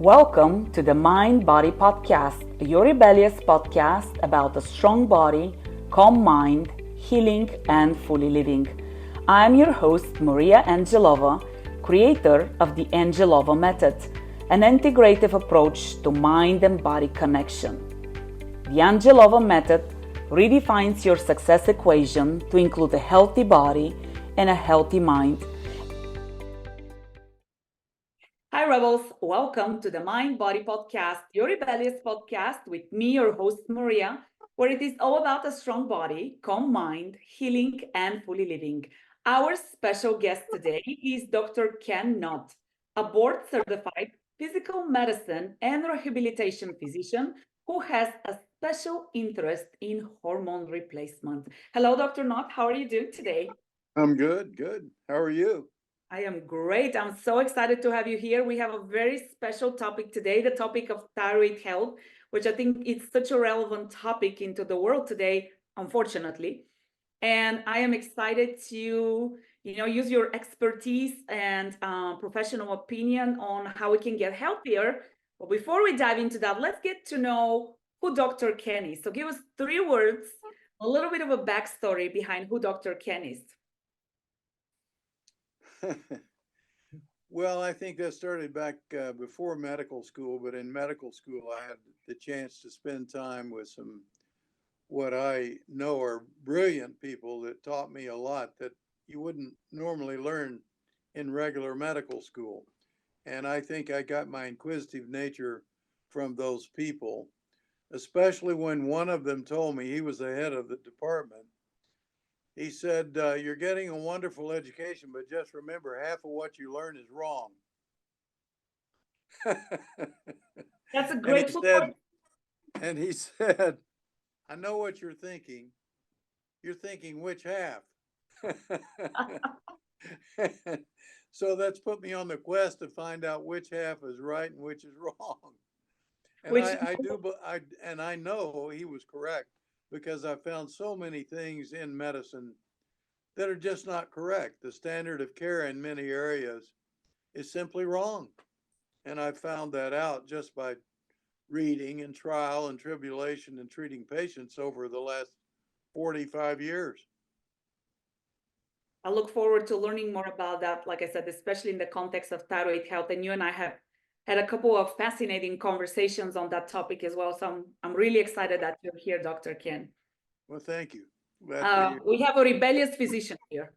Welcome to the Mind Body Podcast, your rebellious podcast about a strong body, calm mind, healing, and fully living. I'm your host, Maria Angelova, creator of the Angelova Method, an integrative approach to mind and body connection. The Angelova Method redefines your success equation to include a healthy body and a healthy mind. Hi, Rebels. Welcome to the Mind Body Podcast, your rebellious podcast with me, your host, Maria, where it is all about a strong body, calm mind, healing, and fully living. Our special guest today is Dr. Ken Knott, a board certified physical medicine and rehabilitation physician who has a special interest in hormone replacement. Hello, Dr. Knott. How are you doing today? I'm good, good. How are you? I am great. I'm so excited to have you here. We have a very special topic today, the topic of thyroid health, which I think is such a relevant topic into the world today, unfortunately. And I am excited to, use your expertise and professional opinion on how we can get healthier. But before we dive into that, let's get to know who Dr. Ken is. So give us 3 words, a little bit of a backstory behind who Dr. Ken is. Well, I think that started back before medical school, but in medical school, I had the chance to spend time with some what I know are brilliant people that taught me a lot that you wouldn't normally learn in regular medical school. And I think I got my inquisitive nature from those people, especially when one of them told me, he was the head of the department. He said, "You're getting a wonderful education, but just remember half of what you learn is wrong." That's a and great he point. said, and he said, "I know what you're thinking. You're thinking which half?" So that's put me on the quest to find out which half is right and which is wrong. And Which I do, but I know he was correct because I found so many things in medicine that are just not correct. The standard of care in many areas is simply wrong. And I found that out just by reading and trial and tribulation and treating patients over the last 45 years. I look forward to learning more about that, like I said, especially in the context of thyroid health. And you and I have had a couple of fascinating conversations on that topic as well. So I'm really excited that you're here, Dr. Ken. Well, thank you. Glad to be here. We have a rebellious physician here.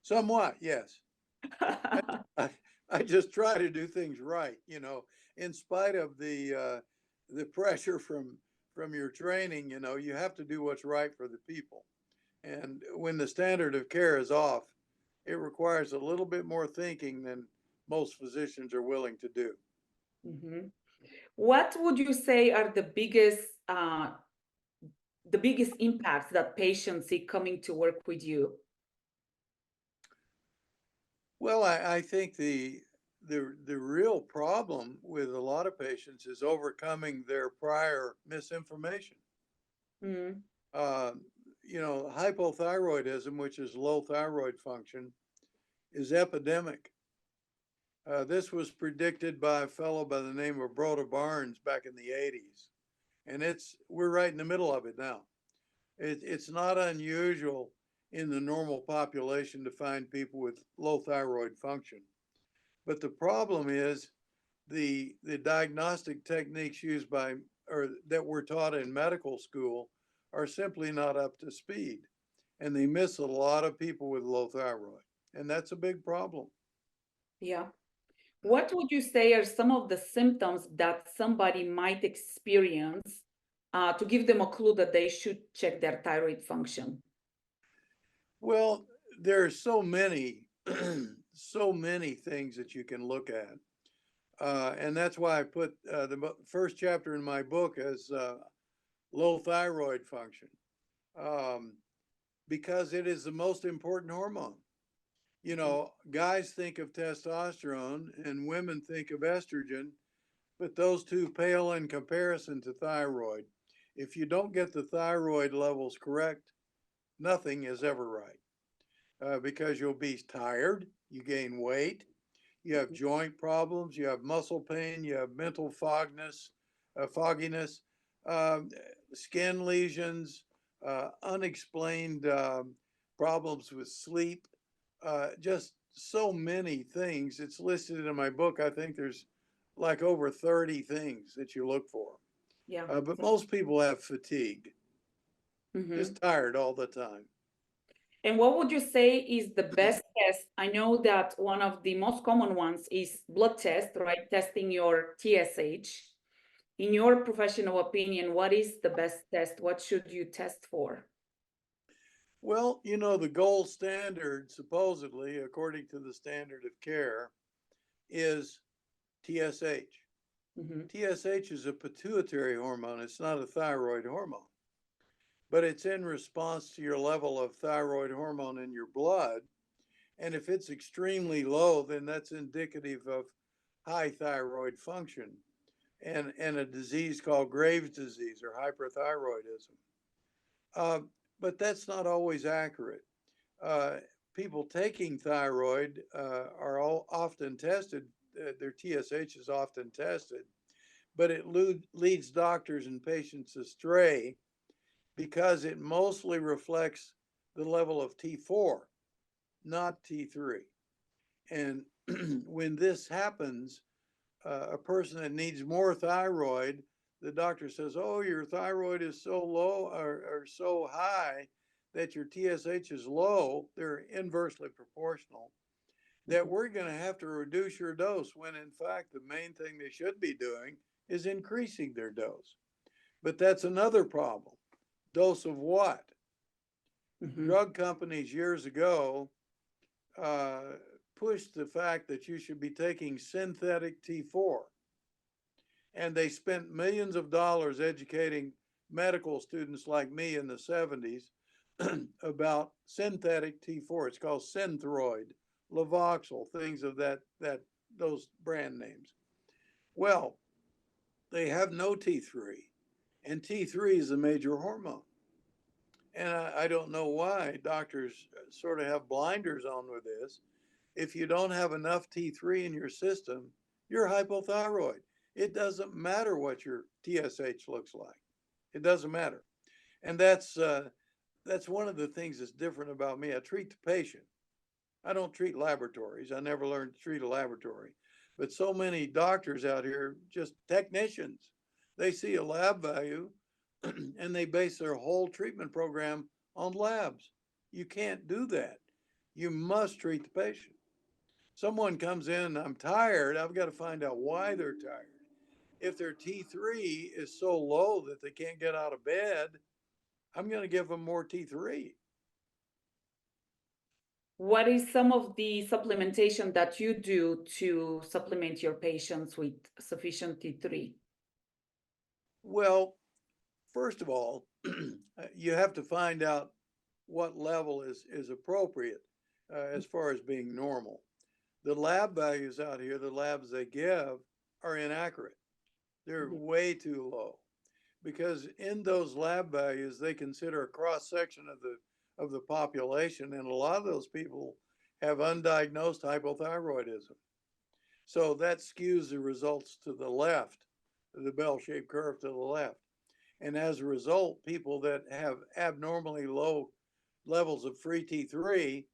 Somewhat, yes. I, I, I just try to do things right, in spite of the pressure from your training. You have to do what's right for the people. And when the standard of care is off, it requires a little bit more thinking than most physicians are willing to do. Mhm. What would you say are the biggest impacts that patients see coming to work with you? Well, I think the real problem with a lot of patients is overcoming their prior misinformation. Mm. Uh, Hypothyroidism, which is low thyroid function, is epidemic. This was predicted by a fellow by the name of Broda Barnes back in the 80s, and we're right in the middle of it now. It's not unusual in the normal population to find people with low thyroid function. But the problem is the diagnostic techniques used by or that were taught in medical school are simply not up to speed, and they miss a lot of people with low thyroid, and that's a big problem. Yeah. What would you say are some of the symptoms that somebody might experience to give them a clue that they should check their thyroid function? Well, there are so many so many things that you can look at, and that's why I put the first chapter in my book as low thyroid function, um, because it is the most important hormone. Guys think of testosterone and women think of estrogen, but those two pale in comparison to thyroid. If you don't get the thyroid levels correct, nothing is ever right, because you'll be tired, you gain weight, you have joint problems, you have muscle pain, you have mental fogginess, um, skin lesions, unexplained problems with sleep, just so many things. It's listed in my book. I think there's like over 30 things that you look for. Yeah. But most people have fatigue, Mhm. just tired all the time. And what would you say is the best test? I know that one of the most common ones is blood test, right? Testing your TSH. In your professional opinion, what is the best test? What should you test for? Well, you know, the gold standard, supposedly, according to the standard of care, is TSH. Mhm. TSH is a pituitary hormone. It's not a thyroid hormone, but it's in response to your level of thyroid hormone in your blood. And if it's extremely low, then that's indicative of high thyroid function and a disease called Graves' disease or hyperthyroidism. Uh, but that's not always accurate. Uh, People taking thyroid are all often tested, their TSH is often tested, but it leads doctors and patients astray because it mostly reflects the level of T4, not T3. And when this happens, a person that needs more thyroid, the doctor says, oh, your thyroid is so low or so high that your TSH is low. They're inversely proportional. That we're going to have to reduce your dose when in fact the main thing they should be doing is increasing their dose. But that's another problem. Dose of what? Mhm. Drug companies years ago uh, pushed the fact that you should be taking synthetic T4. And they spent millions of dollars educating medical students like me in the 70s about synthetic T4. It's called Synthroid, Levoxyl, things of those brand names. Well, they have no T3, and T3 is a major hormone. And I don't know why doctors sort of have blinders on with this. If you don't have enough T3 in your system, you're hypothyroid. It doesn't matter what your TSH looks like. It doesn't matter. And that's one of the things that's different about me. I treat the patient. I don't treat laboratories. I never learned to treat a laboratory. But so many doctors out here, just technicians, they see a lab value and they base their whole treatment program on labs. You can't do that. You must treat the patient. Someone comes in, I'm tired, I've got to find out why they're tired. If their T3 is so low that they can't get out of bed, I'm going to give them more T3. What is some of the supplementation that you do to supplement your patients with sufficient T3? Well, first of all, you have to find out what level is appropriate as far as being normal. The lab values out here, the labs they give, are inaccurate. They're way too low because in those lab values they consider a cross section of the population, and a lot of those people have undiagnosed hypothyroidism. So that skews the results to the left, the bell-shaped curve to the left. And as a result, people that have abnormally low levels of free T3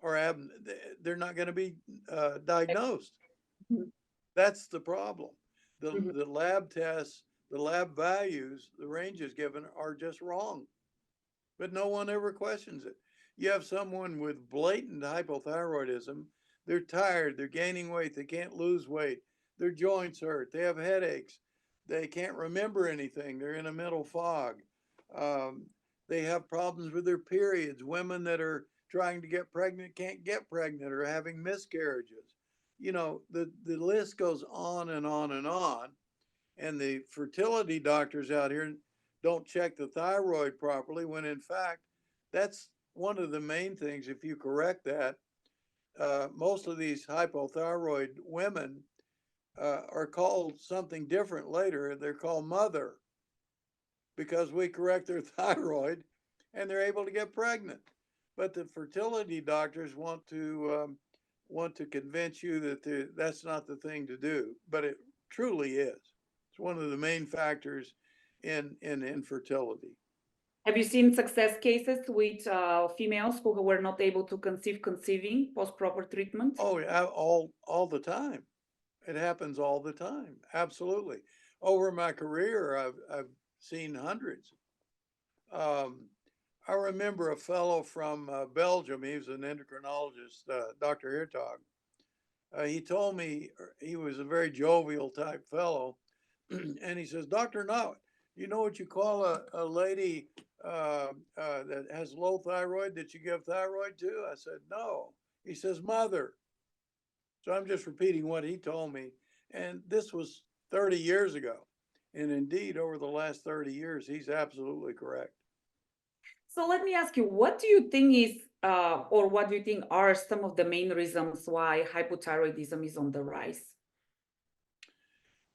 are they're not going to be diagnosed. Mhm. That's the problem. Mhm. The lab tests, the lab values, the ranges given are just wrong, but no one ever questions it. You have someone with blatant hypothyroidism, they're tired, they're gaining weight, they can't lose weight, their joints hurt, they have headaches, they can't remember anything, they're in a mental fog. Um, they have problems with their periods. Women that are trying to get pregnant can't get pregnant or having miscarriages. You know, the list goes on and on and on. And the fertility doctors out here don't check the thyroid properly when in fact that's one of the main things. If you correct that, most of these hypothyroid women are called something different later. They're called mother because we correct their thyroid and they're able to get pregnant. But the fertility doctors want to convince you that that's not the thing to do, but it truly is. It's one of the main factors in infertility. Have you seen success cases with females who were not able to conceiving post proper treatment? Oh, yeah, all the time. It happens all the time. Absolutely. Over my career, I've seen hundreds. I remember a fellow from Belgium. He was an endocrinologist, Dr. Hertog. He told me he was a very jovial type fellow, and he says, "Dr. Knott, you know what you call a lady that has low thyroid that you give thyroid to?" I said, "No." He says, "Mother." So I'm just repeating what he told me. And this was 30 years ago. And indeed, over the last 30 years, he's absolutely correct. So let me ask you, what do you think is, or what do you think are some of the main reasons why hypothyroidism is on the rise?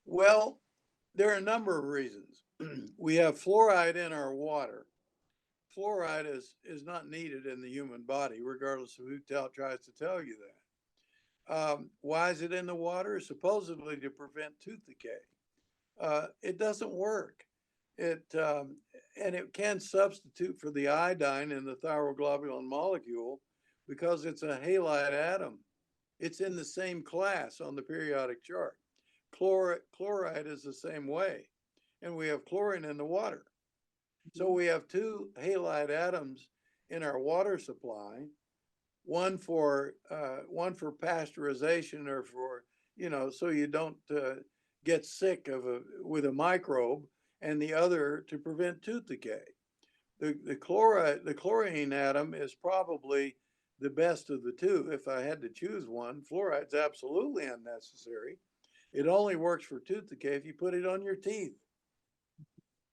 Well, there are a number of reasons. We have fluoride in our water. Fluoride is not needed in the human body, regardless of who tries to tell you that. Why is it in the water? Supposedly to prevent tooth decay. It doesn't work. And it can substitute for the iodine in the thyroglobulin molecule because it's a halide atom. It's in the same class on the periodic chart. Chloride is the same way, and we have chlorine in the water. So we have two halide atoms in our water supply, one for pasteurization or for, so you don't get sick with a microbe, and the other to prevent tooth decay. The chlorine atom is probably the best of the two. If I had to choose one, fluoride's absolutely unnecessary. It only works for tooth decay if you put it on your teeth,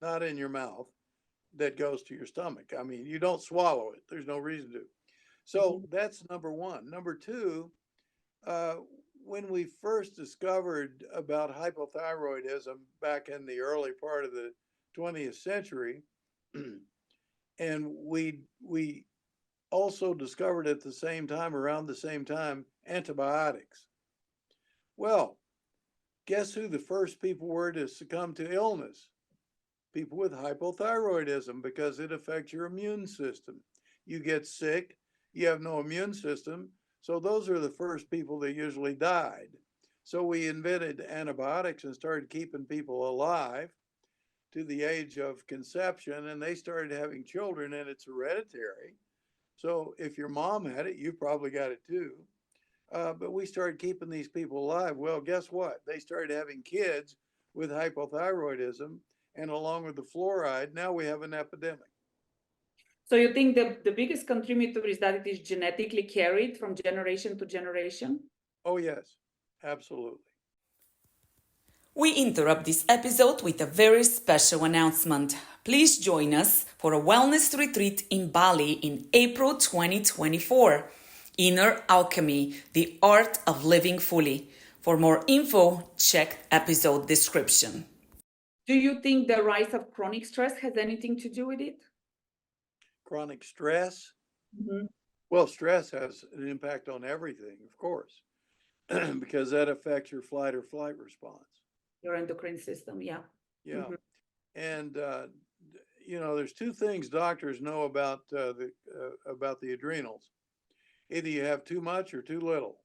not in your mouth. That goes to your stomach. I mean, you don't swallow it. There's no reason to. So that's number one. Number two, when we first discovered about hypothyroidism back in the early part of the 20th century, and we also discovered at the same time, around the same time, antibiotics. Well, guess who the first people were to succumb to illness? People with hypothyroidism, because it affects your immune system. You get sick, you have no immune system. So those are the first people that usually died. So we invented antibiotics and started keeping people alive to the age of conception, and they started having children, and it's hereditary. So if your mom had it, you probably got it too. But we started keeping these people alive. Well, guess what? They started having kids with hypothyroidism, and along with the fluoride, now we have an epidemic. So you think the biggest contributor is that it is genetically carried from generation to generation? Oh, yes, absolutely. We interrupt this episode with a very special announcement. Please join us for a wellness retreat in Bali in April 2024. Inner Alchemy, the art of living fully. For more info, check episode description. Do you think the rise of chronic stress has anything to do with it? Chronic stress? Mm-hmm. Well, stress has an impact on everything, of course, because that affects your flight or flight response. Your endocrine system, yeah. Yeah. Mm-hmm. And, there's two things doctors know about the adrenals. Either you have too much or too little.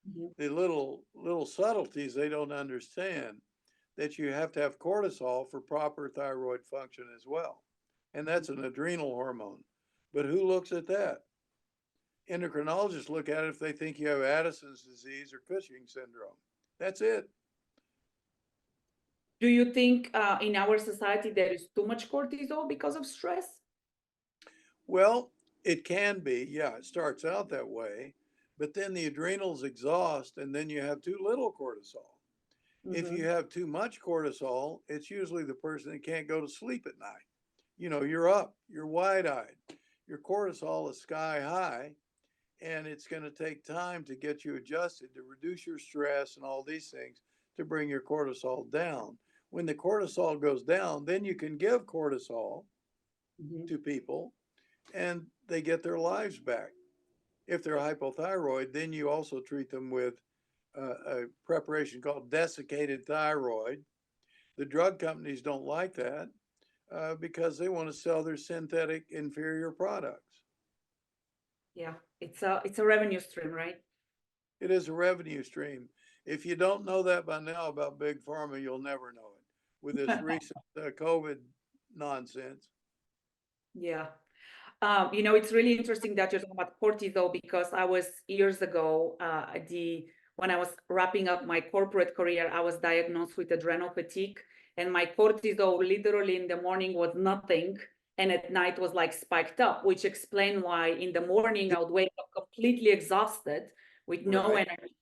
Mm-hmm. The little subtleties they don't understand, that you have to have cortisol for proper thyroid function as well. And that's an adrenal hormone. But who looks at that? Endocrinologists look at it if they think you have Addison's disease or Cushing's syndrome. That's it. Do you think in our society there is too much cortisol because of stress? Well, it can be. Yeah, it starts out that way. But then the adrenals exhaust, and then you have too little cortisol. Mm-hmm. If you have too much cortisol, it's usually the person that can't go to sleep at night. You're up, you're wide-eyed, your cortisol is sky high, and it's going to take time to get you adjusted to reduce your stress and all these things to bring your cortisol down. When the cortisol goes down, then you can give cortisol Mm-hmm. to people and they get their lives back. if they're hypothyroid, then you also treat them with a preparation called desiccated thyroid. The drug companies don't like that because they want to sell their synthetic inferior products. Yeah, it's a revenue stream, right? It is a revenue stream. If you don't know that by now about big pharma, you'll never know it with this recent COVID nonsense. Yeah. It's really interesting that you're talking about cortisol because I was years ago, when I was wrapping up my corporate career, I was diagnosed with adrenal fatigue, and my cortisol literally in the morning was nothing, and at night was like spiked up, which explained why in the morning I would wake up completely exhausted with no Right. energy,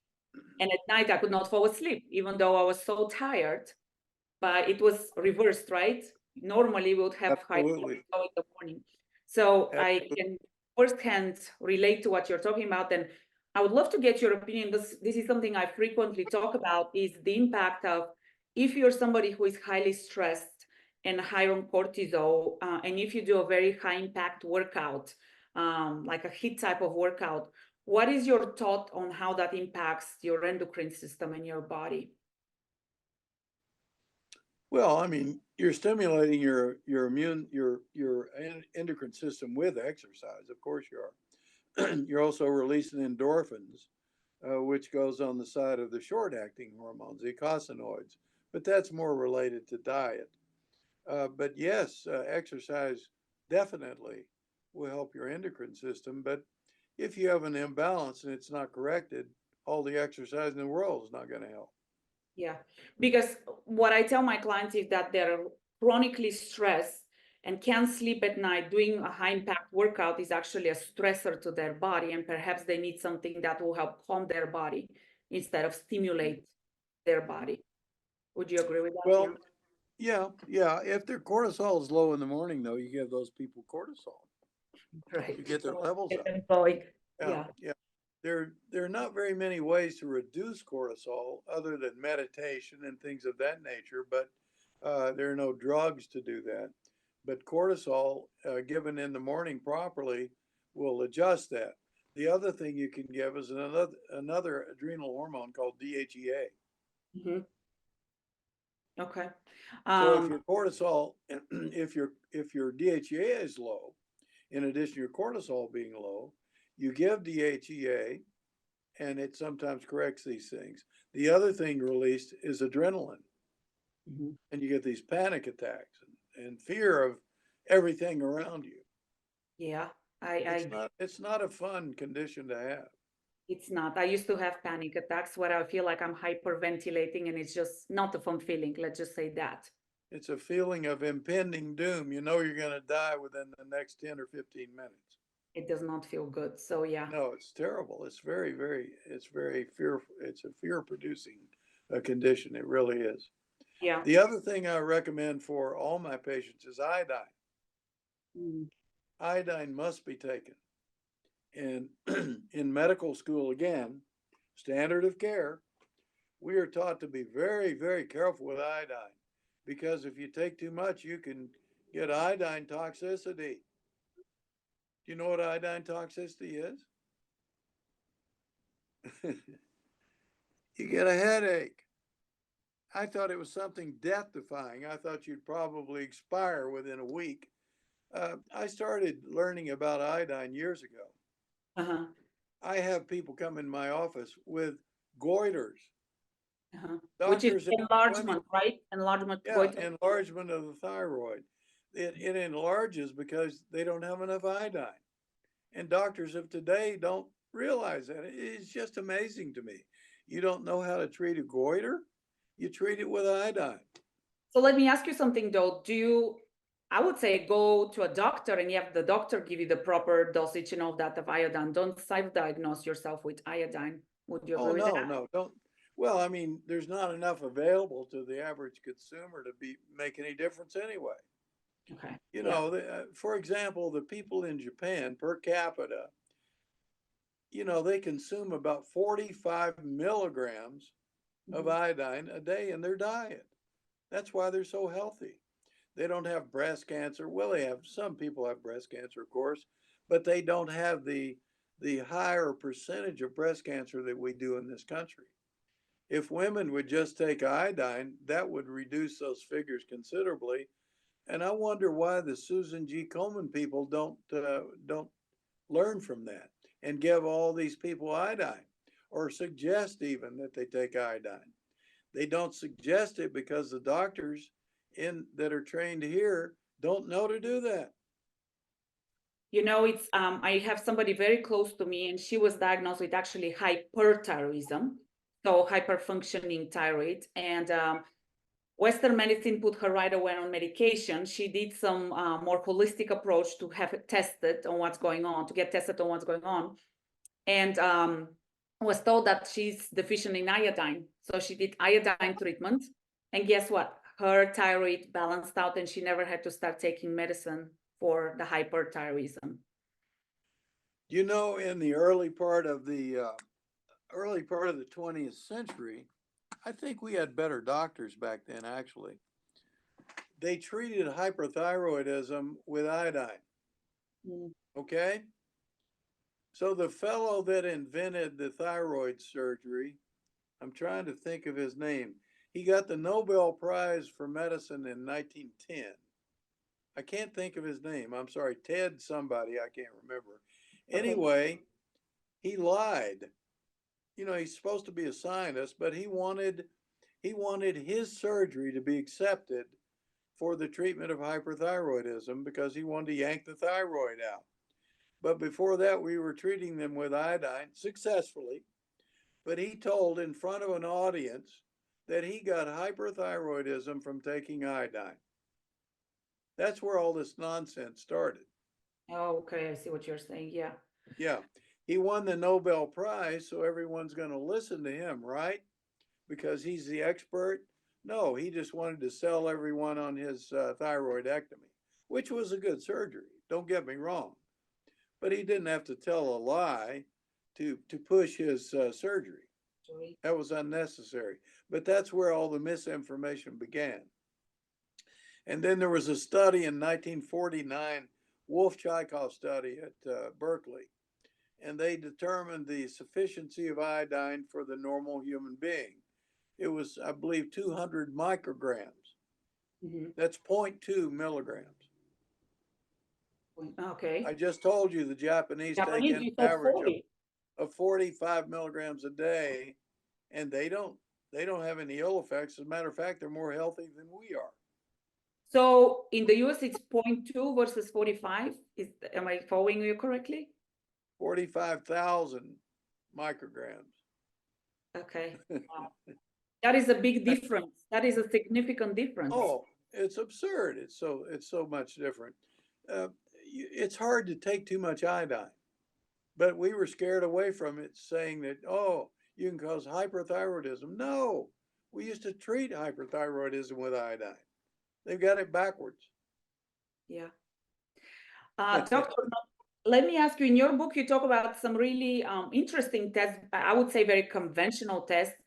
and at night I could not fall asleep, even though I was so tired. But it was reversed, right? Normally we would have high Absolutely. cortisol in the morning. So I Absolutely. can firsthand relate to what you're talking about. And I would love to get your opinion. This is something I frequently talk about, is the impact of if you're somebody who is highly stressed and high on cortisol, and if you do a very high impact workout, like a HIIT type of workout, what is your thought on how that impacts your endocrine system and your body? Well, I mean, you're stimulating your endocrine system with exercise. Of course you are. You're also releasing endorphins, which goes on the side of the short-acting hormones, the eicosanoids. But that's more related to diet. But yes, exercise definitely will help your endocrine system. But if you have an imbalance and it's not corrected, all the exercise in the world is not going to help. Yeah, because what I tell my clients is that they're chronically stressed and can't sleep at night. Doing a high impact workout is actually a stressor to their body, and perhaps they need something that will help calm their body instead of stimulate their body. Would you agree with that? Well, yeah. If their cortisol is low in the morning, though, you give those people cortisol Yeah, right. to get their levels Get up. them going. Yeah, Yeah. yeah. There are not very many ways to reduce cortisol other than meditation and things of that nature, but there are no drugs to do that. But cortisol, given in the morning properly, will adjust that. The other thing you can give is another adrenal hormone called DHEA. Mhm. Okay. So if your cortisol, if your DHEA is low, in addition to your cortisol being low, you give DHEA and it sometimes corrects these things. The other thing released is adrenaline, Mhm. and you get these panic attacks and fear of everything around you. Yeah, I It's not a fun condition to have. it's not. I used to have panic attacks where I feel like I'm hyperventilating, and it's just not a fun feeling. Let's just say that. It's a feeling of impending doom. You know you're going to die within the next 10 or 15 minutes. It does not feel good. So yeah. No, it's terrible. It's very fearful. It's a fear producing condition. It really is. Yeah. The other thing I recommend for all my patients is iodine. Mm. Iodine must be taken. And in medical school, again, standard of care, we are taught to be very, very careful with iodine because if you take too much, you can get iodine toxicity. Do you know what iodine toxicity is? You get a headache. I thought it was something death defying. I thought you'd probably expire within a week. I started learning about iodine years ago. Uh-huh. I have people come in my office with goiters. Uh-huh. Which is Doctors, enlargement, right? Enlargement, yeah, goiter. enlargement of the thyroid. It enlarges because they don't have enough iodine. And doctors of today don't realize that. It's just amazing to me. You don't know how to treat a goiter, you treat it with iodine. So let me ask you something though. I would say go to a doctor and you have the doctor give you the proper dosage and all that of iodine. Don't self-diagnose yourself with iodine. Would you agree Oh, with no, that? no, don't. Well, I mean, there's not enough available to the average consumer to make any difference anyway. Okay. You Yeah. know, for example, the people in Japan per capita, they consume about 45 milligrams of Mhm. iodine a day in their diet. That's why they're so healthy. They don't have breast cancer. Well, some people have breast cancer, of course, but they don't have the the higher percentage of breast cancer that we do in this country. If women would just take iodine, that would reduce those figures considerably. And I wonder why the Susan G. Komen people don't learn from that and give all these people iodine, or suggest even that they take iodine. They don't suggest it because the doctors that are trained here don't know to do that. You know, it's I have somebody very close to me, and she was diagnosed with actually hyperthyroidism, so hyperfunctioning thyroid. And Western medicine put her right away on medication. She did some more holistic approach to have it tested on what's going on, to get tested on what's going on, and was told that she's deficient in iodine. So she did iodine treatment, and guess what? Her thyroid balanced out, and she never had to start taking medicine for the hyperthyroidism. You know, in the early part of the 20th century, I think we had better doctors back then. Actually, they treated hyperthyroidism with iodine. Okay, so the fellow that invented the thyroid surgery, I'm trying to think of his name. He got the Nobel Prize for medicine in 1910. I can't think of his name. I'm sorry, Ted somebody, I can't remember. Anyway, he lied. You know, he's supposed to be a scientist, but he wanted his surgery to be accepted for the treatment of hyperthyroidism because he wanted to yank the thyroid out. But before that, we were treating them with iodine successfully. But he told in front of an audience that he got hyperthyroidism from taking iodine. That's where all this nonsense started. Oh, okay, I see what you're saying. Yeah. Yeah. He won the Nobel Prize, so everyone's going to listen to him, right? Because he's the expert. No, he just wanted to sell everyone on his thyroidectomy, which was a good surgery. Don't get me wrong. But he didn't have to tell a lie to push his surgery. That was unnecessary. But that's where all the misinformation began. And then there was a study in 1949, Wolff-Chaikoff study at Berkeley, and they determined the sufficiency of iodine for the normal human being. It was, I believe, 200 micrograms. That's 0.2 milligrams. Okay. I just told you the Japanese take an average of 45 milligrams a day, and they don't have any ill effects. As a matter of fact, they're more healthy than we are. So in the US, it's 0.2 versus 45. Am I following you correctly? 45,000 micrograms. Okay. Wow. That is a big difference. That is a significant difference. Oh, it's absurd. It's so much different. It's hard to take too much iodine, but we were scared away from it, saying that, oh, you can cause hyperthyroidism. No, we used to treat hyperthyroidism with iodine. They've got it backwards. Yeah. Doctor, let me ask you, in your book, you talk about some really interesting tests, I would say very conventional tests.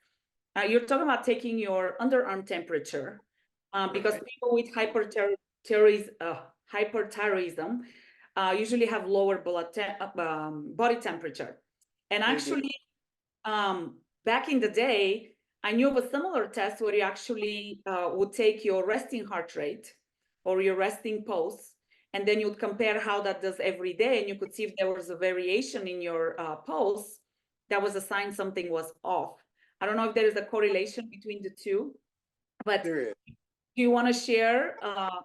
You're talking about taking your underarm temperature because people with hyperthyroidism usually have lower body temperature. And actually, back in the day, I knew of a similar test where you actually would take your resting heart rate or your resting pulse, and then you'd compare how that does every day, and you could see if there was a variation in your pulse. That was a sign something was off. I don't know if there is a correlation between the two, but do you want to share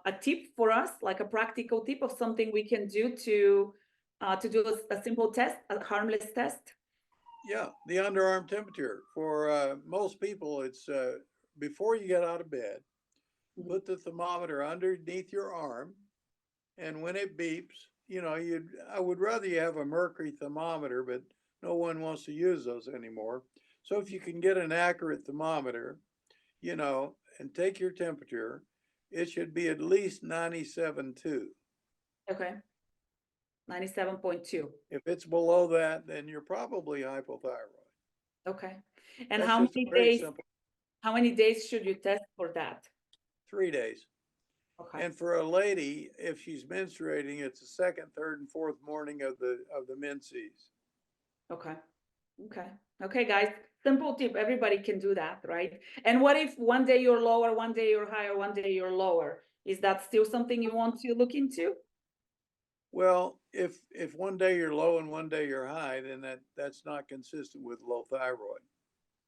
a tip for us, like a practical tip of something we can do to do a simple test, a harmless test? Yeah, the underarm temperature. For most people, it's before you get out of bed, put the thermometer underneath your arm, and when it beeps, you know, I would rather you have a mercury thermometer, but no one wants to use those anymore. So if you can get an accurate thermometer, you know, and take your temperature, it should be at least 97.2. Okay. 97.2. If it's below that, then you're probably hypothyroid. Okay. And That's how many days should you test for that? 3 days. Okay. And for a lady, if she's menstruating, it's the second, third, and fourth morning of the menses. Okay. Okay. Okay, guys. Simple tip. Everybody can do that, right? And what if one day you're lower, one day you're higher, one day you're lower? Is that still something you want to look into? Well, if one day you're low and one day you're high, then that's not consistent with low thyroid.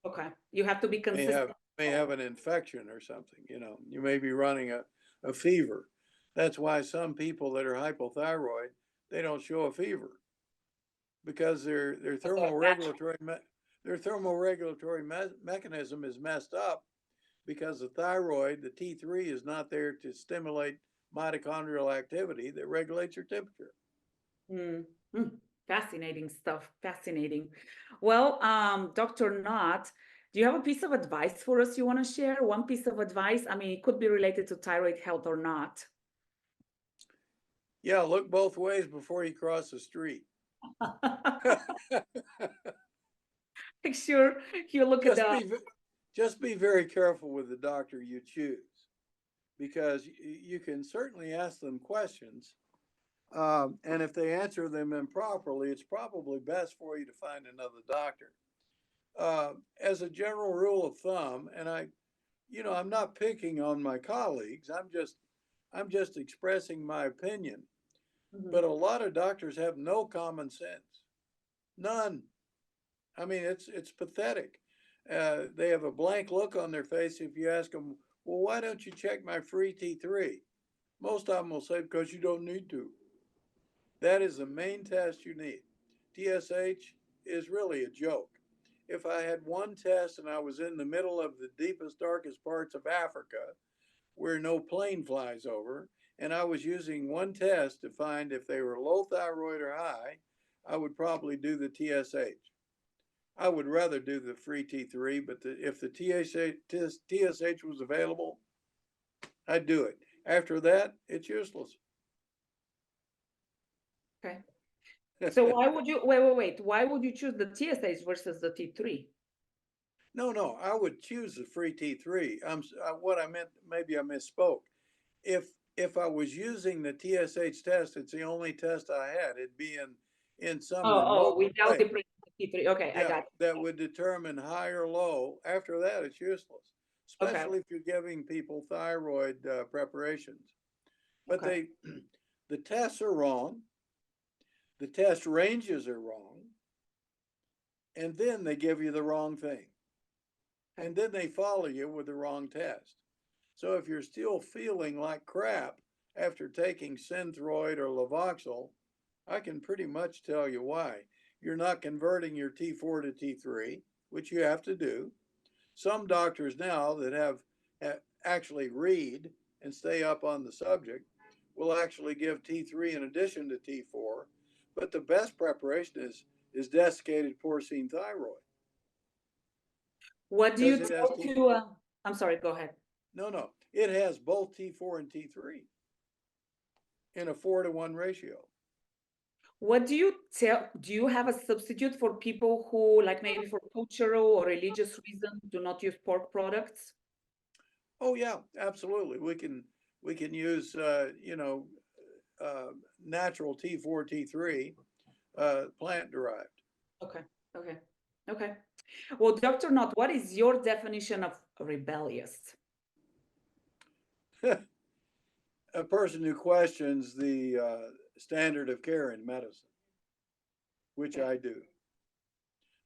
Okay. You have to be May consistent. have an infection or something, you may be running a fever. That's why some people that are hypothyroid, they don't show a fever because their thermoregulatory mechanism is messed up because the thyroid, the T3, is not there to stimulate mitochondrial activity that regulates your temperature. Mm, mm, fascinating stuff. Fascinating. Well, Dr. Knott, do you have a piece of advice for us you want to share? One piece of advice? I mean, it could be related to thyroid health or not. Yeah, look both ways before you cross the street. Make sure you look at just the. be just be very careful with the doctor you choose, because you can certainly ask them questions, and if they answer them improperly, it's probably best for you to find another doctor. As a general rule of thumb, and I'm not picking on my colleagues. I'm just expressing my opinion. Mhm. But a lot of doctors have no common sense, none. I mean, it's pathetic. They have a blank look on their face if you ask them, "Well, why don't you check my free T3?" Most of them will say, "Because you don't need to." That is the main test you need. TSH is really a joke. If I had one test and I was in the middle of the deepest, darkest parts of Africa where no plane flies over, and I was using one test to find if they were low thyroid or high, I would probably do the TSH. I would rather do the free T3, but if the TSH was available, I'd do it. After that, it's useless. Okay. So why would you wait? Why would you choose the TSH versus the T3? No, I would choose the free T3. What I meant, maybe I misspoke. If I was using the TSH test, it's the only test I had. It'd be in some remote Without way. the T3. Okay, I Yeah, got it. that would determine high or low. After that, it's useless, Okay. especially if you're giving people thyroid preparations. But Okay. the tests are wrong. The test ranges are wrong. And then they give you the wrong thing. And then they follow you with the wrong test. So if you're still feeling like crap after taking Synthroid or Levoxyl, I can pretty much tell you why. You're not converting your T4 to T3, which you have to do. Some doctors now that have actually read and stay up on the subject will actually give T3 in addition to T4, but the best preparation is desiccated porcine thyroid What do you because it has tell T. to? I'm sorry. Go ahead. No, it has both T4 and T3 in a 4-to-1 ratio. What do you tell? Do you have a substitute for people who, like maybe for cultural or religious reasons, do not use pork products? Oh yeah, absolutely. We can use natural T4 T3 plant derived. Okay. Okay. Okay. Well, Dr. Knott, what is your definition of rebellious? A person who questions the standard of care in medicine, which Okay. I do.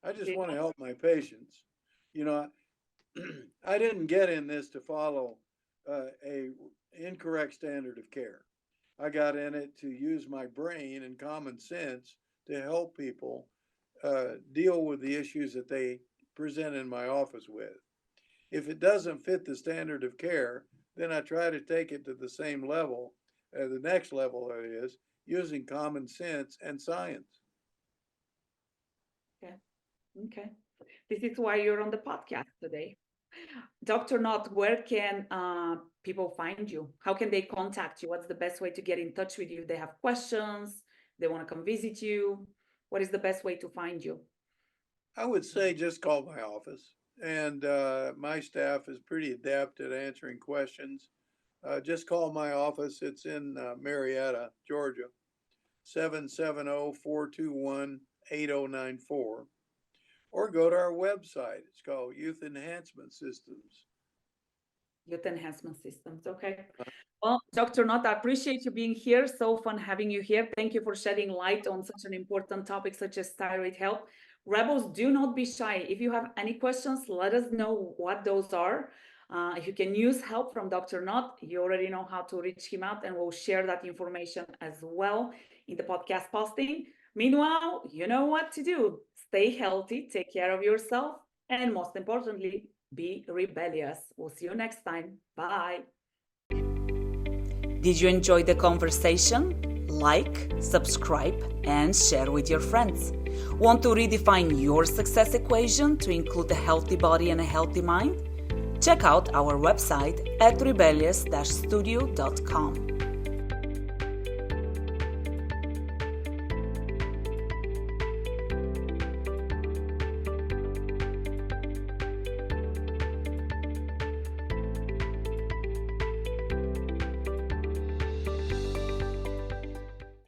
I just want to help my patients. You know, I didn't get in this to follow a incorrect standard of care. I got in it to use my brain and common sense to help people deal with the issues that they present in my office with. If it doesn't fit the standard of care, then I try to take it to the same level, the next level that is, using common sense and science. Okay. Okay. This is why you're on the podcast today. Dr. Knott, where can people find you? How can they contact you? What's the best way to get in touch with you? They have questions, they want to come visit you. What is the best way to find you? I would say just call my office, and my staff is pretty adept at answering questions. Just call my office. It's in Marietta, Georgia, 770-421 8094, or go to our website. It's called Youth Enhancement Systems. Youth Enhancement Systems. Okay. Well, Dr. Knott, I appreciate you being here. So fun having you here. Thank you for shedding light on such an important topic such as thyroid health. Rebels, do not be shy. If you have any questions, let us know what those are. If you can use help from Dr. Knott, you already know how to reach him out, and we'll share that information as well in the podcast posting. Meanwhile, you know what to do. Stay healthy, take care of yourself, and most importantly, be rebellious. We'll see you next time. Bye. Did you enjoy the conversation? Like, subscribe, and share with your friends. Want to redefine your success equation to include a healthy body and a healthy mind? Check out our website at rebellious-studio.com.